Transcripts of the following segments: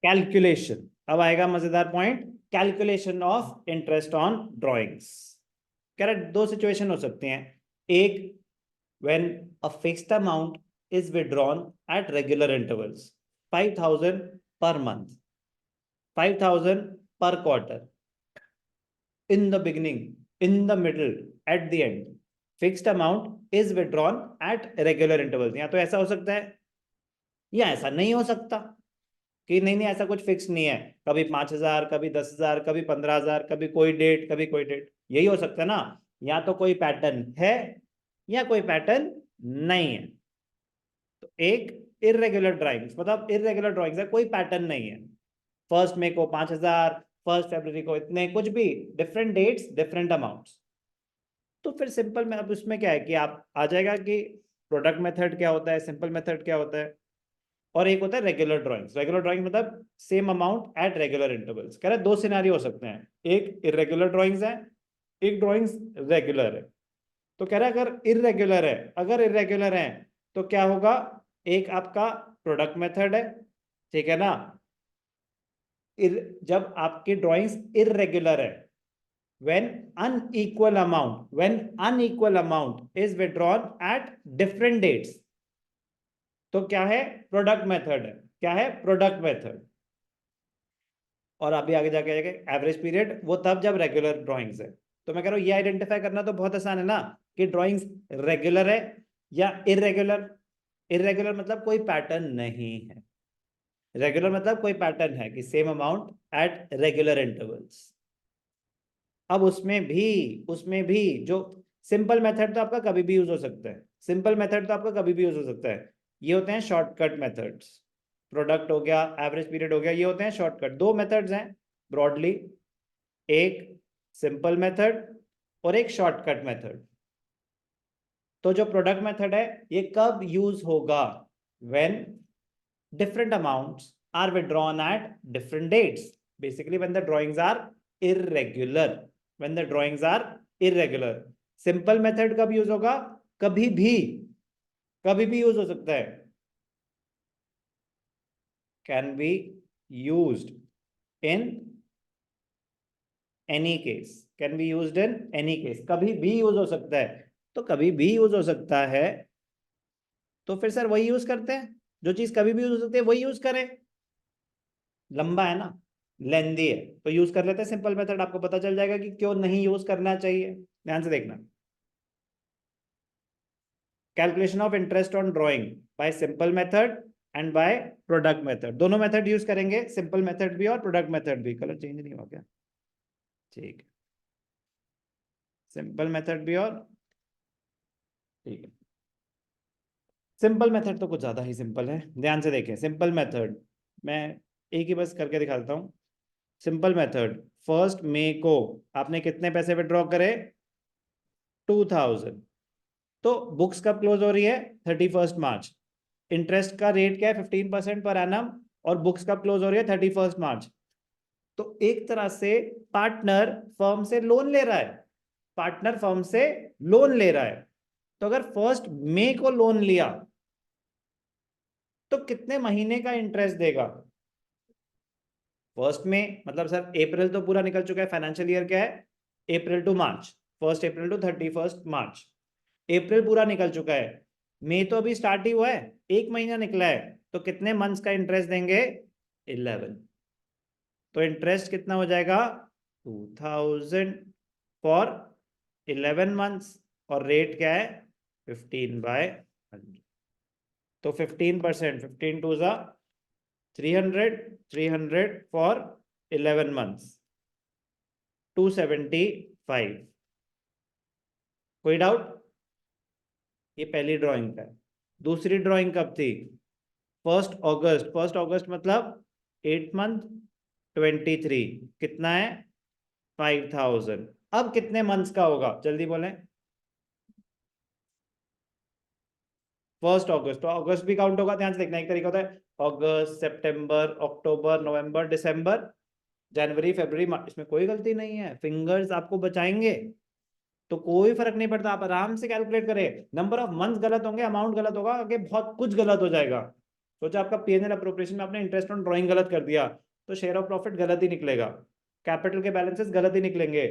Calculation, अब आएगा मजेदार point, calculation of interest on drawings. कह रहा दो सिचुएशन हो सकती हैं। एक, when a fixed amount is withdrawn at regular intervals, 5,000 per month, 5,000 per quarter, in the beginning, in the middle, at the end, fixed amount is withdrawn at regular intervals। या तो ऐसा हो सकता है या ऐसा नहीं हो सकता कि नहीं नहीं ऐसा कुछ फिक्स नहीं है, कभी 5,000, कभी 10,000, कभी 15,000, कभी कोई डेट, कभी कोई डेट, यही हो सकता है ना। या तो कोई पैटर्न है या कोई पैटर्न नहीं है। तो एक इरेगुलर ड्राइंग्स मतलब इरेगुलर ड्राइंग्स है, कोई पैटर्न नहीं है। 1 मई को 5,000, 1 फरवरी को इतने, कुछ भी डिफरेंट डेट्स डिफरेंट अमाउंट्स। तो फिर सिंपल में अब उसमें क्या है कि आप आ जाएगा कि प्रोडक्ट मेथड क्या होता है, सिंपल मेथड क्या होता है, और एक होता है रेगुलर ड्राइंग्स। रेगुलर ड्राइंग मतलब same amount at regular intervals. कह रहे दो सिनारियो हो सकते हैं, एक इरेगुलर ड्राइंग्स है, एक ड्राइंग्स रेगुलर है। तो कह रहा है अगर इरेगुलर है, अगर इरेगुलर है तो क्या होगा, एक आपका प्रोडक्ट मेथड है, ठीक है ना। जब आपकी ड्राइंग्स इरेगुलर है, when unequal amount is withdrawn at different dates, तो क्या है, प्रोडक्ट मेथड है। क्या है, प्रोडक्ट मेथड। और अभी आगे जाके आएगा एवरेज पीरियड, वो तब जब रेगुलर ड्राइंग्स है। तो मैं कह रहा हूं ये आइडेंटिफाई करना तो बहुत आसान है ना, कि ड्राइंग्स रेगुलर है या इरेगुलर। इरेगुलर मतलब कोई पैटर्न नहीं है, रेगुलर मतलब कोई पैटर्न है कि same amount at regular intervals. अब उसमें भी जो सिंपल मेथड तो आपका कभी भी यूज हो सकता है, सिंपल मेथड तो आपका कभी भी यूज हो सकता है। ये होते हैं शॉर्टकट मेथड्स, प्रोडक्ट हो गया, एवरेज पीरियड हो गया, ये होते हैं शॉर्टकट। दो मेथड्स हैं ब्रॉडली, एक सिंपल मेथड और एक शॉर्टकट मेथड। तो जो प्रोडक्ट मेथड है ये कब यूज होगा, when different amounts are withdrawn at different dates, basically when the drawings are irregular, when the drawings are irregular। Simple method कब यूज होगा, कभी भी यूज हो सकता है, can be used in any case, can be used in any case, कभी भी use हो सकता है। तो कभी भी यूज हो सकता है तो फिर सर वही यूज करते हैं, जो चीज कभी भी यूज हो सकती है वही यूज करें। लंबा है ना, लेंदी है, तो यूज कर लेते हैं सिंपल मेथड। आपको पता चल जाएगा कि क्यों नहीं यूज करना चाहिए, ध्यान से देखना। Calculation of interest on drawing bye simple method and by product method, दोनों मेथड यूज करेंगे, सिंपल मेथड भी और प्रोडक्ट मेथड भी। कलर चेंज नहीं हो गया, ठीक है, सिंपल मेथड भी और, ठीक है। सिंपल मेथड तो कुछ ज्यादा ही सिंपल है, ध्यान से देखें। सिंपल मेथड मैं एक ही बस करके दिखाता हूं। सिंपल मेथड, 1 मई को आपने कितने पैसे विड्रॉ करे, 2,000। तो बुक्स कब क्लोज हो रही है, 31 मार्च। इंटरेस्ट का रेट क्या है, 15% पर एनम, और बुक्स कब क्लोज हो रही है, 31 मार्च। तो एक तरह से पार्टनर फर्म से लोन ले रहा है, पार्टनर फर्म से लोन ले रहा है। तो अगर 1 मई को लोन लिया तो कितने महीने का इंटरेस्ट देगा, 1 मई मतलब सर अप्रैल तो पूरा निकल चुका है, फाइनेंशियल ईयर क्या है, अप्रैल टू मार्च, 1 अप्रैल टू 31 मार्च। अप्रैल पूरा निकल चुका है, मई तो अभी स्टार्ट ही हुआ है, 1 महीना निकला है। तो कितने मंथ्स का इंटरेस्ट देंगे, 11। तो इंटरेस्ट कितना हो जाएगा, 2,000 फॉर 11 मंथ्स, और रेट क्या है, 15/100। तो 15%, 15 टू ज़ा 300, 300 फॉर 11 मंथ्स, 275। कोई डाउट, ये पहली ड्राइंग का है। दूसरी ड्राइंग कब थी, 1 अगस्त। 1 अगस्त मतलब 8 मंथ, 23, कितना है, 5,000। अब कितने मंथ्स का होगा, जल्दी बोलें। 1 अगस्त, तो अगस्त भी काउंट होगा, ध्यान से देखना। एक तरीका होता है अगस्त, सितंबर, अक्टूबर, नवंबर, दिसंबर, जनवरी, फरवरी, मार्च, इसमें कोई गलती नहीं है, फिंगर्स आपको बचाएंगे, तो कोई फर्क नहीं पड़ता। आप आराम से कैलकुलेट करें, नंबर ऑफ मंथ्स गलत होंगे, अमाउंट गलत होगा, आगे बहुत कुछ गलत हो जाएगा। सोचा आपका पीएनएल अप्रोप्रिएशन में आपने इंटरेस्ट ऑन ड्राइंग गलत कर दिया तो शेयर ऑफ प्रॉफिट गलत ही निकलेगा, कैपिटल के बैलेंसेस गलत ही निकलेंगे।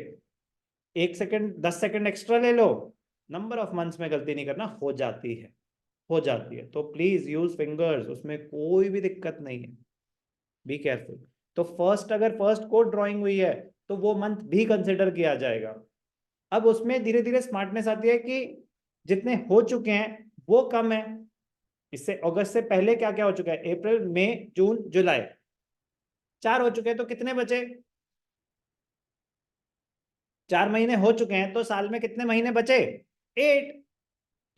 1 सेकंड 10 सेकंड एक्स्ट्रा ले लो, नंबर ऑफ मंथ्स में गलती नहीं करना, हो जाती है, हो जाती है। तो प्लीज यूज फिंगर्स, उसमें कोई भी दिक्कत नहीं है, बी केयरफुल। तो अगर फर्स्ट कोड ड्राइंग हुई है तो वो मंथ भी कंसिडर किया जाएगा। अब उसमें धीरे धीरे स्मार्टनेस आती है कि जितने हो चुके हैं वो कम है। इससे अगस्त से पहले क्या क्या हो चुका है, अप्रैल मई जून जुलाई 4 हो चुके हैं, तो कितने बचे, 4 महीने हो चुके हैं, तो साल में कितने महीने बचे, 8।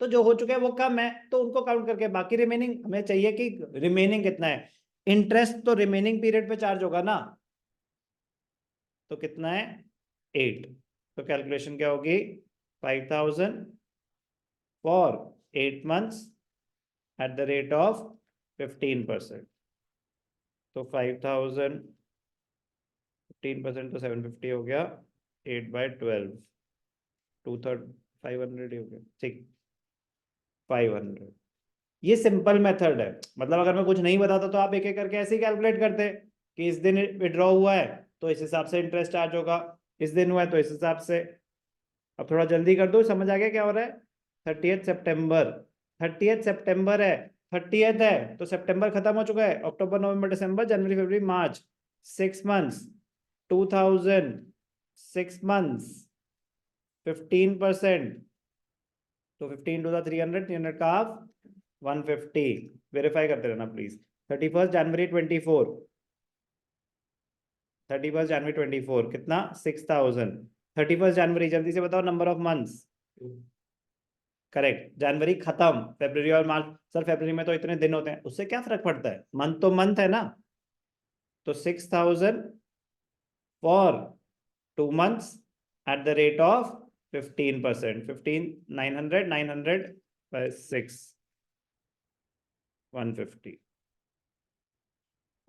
तो जो हो चुके हैं वो कम है तो उनको काउंट करके बाकी रिमेनिंग हमें चाहिए कि रिमेनिंग कितना है। इंटरेस्ट तो रिमेनिंग पीरियड पे चार्ज होगा ना, तो कितना है 8। तो कैलकुलेशन क्या होगी, 5000 for 8 months at the rate of 15%। तो 5000 15% तो 750 हो गया, 8/12 2/3 500 ही हो गया, ठीक 500। ये सिंपल मेथड है, मतलब अगर मैं कुछ नहीं बताता तो आप एक एक करके ऐसे ही कैलकुलेट करते कि इस दिन विड्रॉ हुआ है तो इस हिसाब से इंटरेस्ट चार्ज होगा, इस दिन हुआ है तो इस हिसाब से। अब थोड़ा जल्दी कर दो, समझ आ गया क्या हो रहा है। 30 सितंबर, 30 सितंबर है, 30th है तो सितंबर खत्म हो चुका है, अक्टूबर नवंबर दिसंबर जनवरी फरवरी मार्च 6 months, 2000 6 months 15%, तो 15 टू 300, 300 का हाफ 150। वेरीफाई करते रहना प्लीज। 31 जनवरी 24, 31 जनवरी 24 कितना 6000। 31 जनवरी जल्दी से बताओ नंबर ऑफ मंथ्स, करेक्ट। जनवरी खत्म, फरवरी और मार्च, सर फरवरी में तो इतने दिन होते हैं, उससे क्या फर्क पड़ता है, मंथ तो मंथ है ना। तो 6000 for 2 months at the rate of 15%, 15 900 900 by 6 150।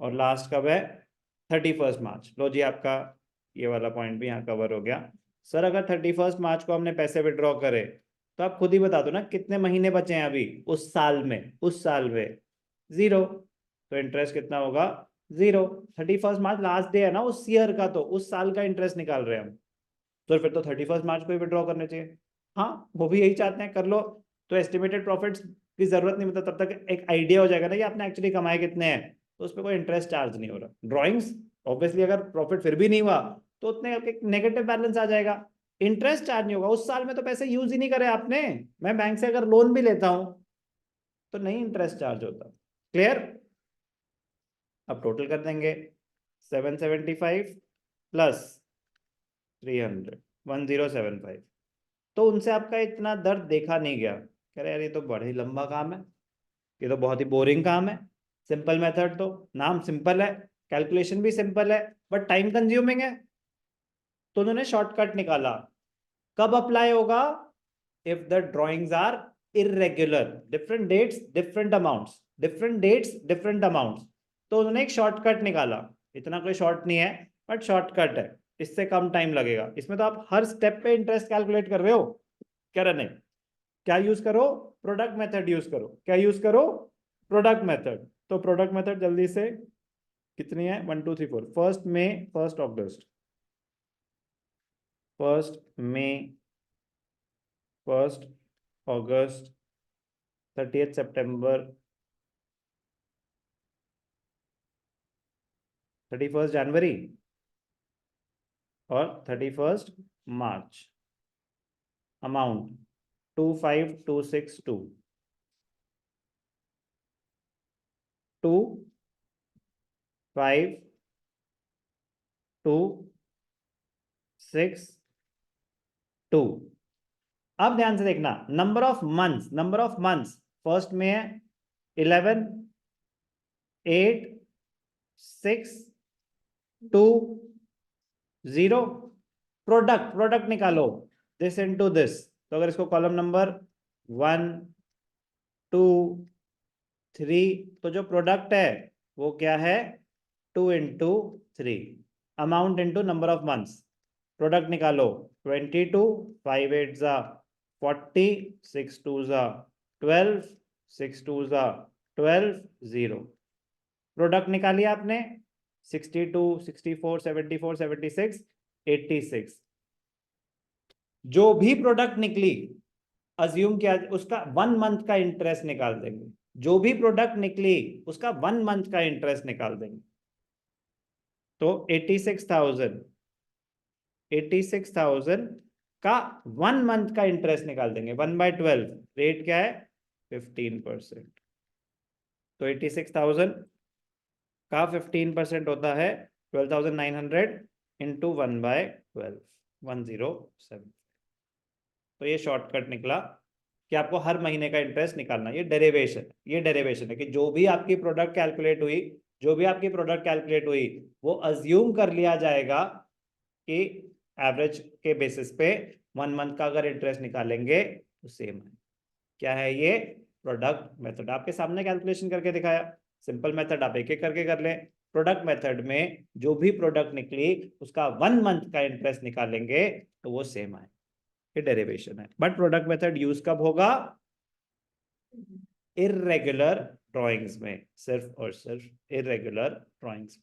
और लास्ट कब है, 31 मार्च। लो जी, आपका ये वाला पॉइंट भी यहाँ कवर हो गया। सर अगर 31 मार्च को हमने पैसे विड्रॉ करे तो आप खुद ही बता दो ना कितने महीने बचे हैं अभी उस साल में, उस साल में 0, तो इंटरेस्ट कितना होगा 0। 31 मार्च लास्ट डे है ना उस ईयर का, तो उस साल का इंटरेस्ट निकाल रहे हैं हम, तो फिर तो 31 मार्च को ही विड्रॉ करने चाहिए। हाँ वो भी यही चाहते हैं, कर लो। तो एस्टिमेटेड प्रॉफिट्स की जरूरत नहीं, मतलब तब तक एक आइडिया हो जाएगा ना कि आपने एक्चुअली कमाए कितने हैं, तो उस पर कोई इंटरेस्ट चार्ज नहीं हो रहा। ड्रॉइंग्स ऑब्वियसली अगर प्रॉफिट फिर भी नहीं हुआ तो उतने एक नेगेटिव बैलेंस आ जाएगा, इंटरेस्ट चार्ज नहीं होगा। उस साल में तो पैसे यूज ही नहीं करे आपने, मैं बैंक से अगर लोन भी लेता हूं तो नहीं इंटरेस्ट चार्ज होता। क्लियर। अब टोटल कर देंगे, 775 प्लस 300 1075। तो उनसे आपका इतना दर्द देखा नहीं गया, कह रहे यार ये तो बड़ा ही लंबा काम है, ये तो बहुत ही बोरिंग काम है। सिंपल मेथड, तो नाम सिंपल है, कैलकुलेशन भी सिंपल है, बट टाइम कंज्यूमिंग है, तो उन्होंने शॉर्टकट निकाला। कब अप्लाई होगा, if the drawings are irregular, different dates different amounts, different dates different amounts, तो उन्होंने एक शॉर्टकट निकाला। इतना कोई शॉर्ट नहीं है बट शॉर्टकट है, इससे कम टाइम लगेगा। इसमें तो आप हर स्टेप पे इंटरेस्ट कैलकुलेट कर रहे हो, कह रहे नहीं, क्या यूज करो, प्रोडक्ट मेथड यूज करो। क्या यूज करो, प्रोडक्ट मेथड। तो प्रोडक्ट मेथड जल्दी से कितनी है, 1 2 3 4, 1 मई 1 अगस्त, 1 मई 1 अगस्त, 30 सितंबर, 31 जनवरी और 31 मार्च। अमाउंट 25262, 25262। अब ध्यान से देखना, number of months, number of months first में है 11 8 6 2 0। प्रोडक्ट, प्रोडक्ट निकालो, दिस इनटू दिस। तो अगर इसको कॉलम नंबर 1 2 3, तो जो प्रोडक्ट है वो क्या है 2 into 3, amount into number of months. Product निकालो, 22 5 8 जा 40, 6 2 जा 12, 6 2 जा 12 0। प्रोडक्ट निकाली आपने 62 64 74 76 86। जो भी प्रोडक्ट निकली अज्यूम किया उसका 1 मंथ का इंटरेस्ट निकाल देंगे। जो भी प्रोडक्ट निकली उसका 1 मंथ का इंटरेस्ट निकाल देंगे। तो 86,000 का 1 मंथ का इंटरेस्ट निकाल देंगे। 1/12 रेट क्या है 15%। तो 86,000 का 15% होता है 12,900 इंटू 1/12 107। तो ये शॉर्टकट निकला कि आपको हर महीने का इंटरेस्ट निकालना। ये डेरिवेशन है कि जो भी आपकी प्रोडक्ट कैलकुलेट हुई वो अज्यूम कर लिया जाएगा कि एवरेज के बेसिस पे 1 मंथ का अगर इंटरेस्ट निकालेंगे तो सेम है। क्या है ये प्रोडक्ट मेथड। आपके सामने कैलकुलेशन करके दिखाया। सिंपल मेथड आप एक एक करके कर लें। प्रोडक्ट मेथड में जो भी प्रोडक्ट निकली उसका 1 मंथ का इंटरेस्ट निकालेंगे तो वो सेम है। ये डेरिवेशन है। बट प्रोडक्ट मेथड यूज कब होगा इर्रेगुलर ड्राइंग्स में, सिर्फ और सिर्फ इर्रेगुलर ड्राइंग्स।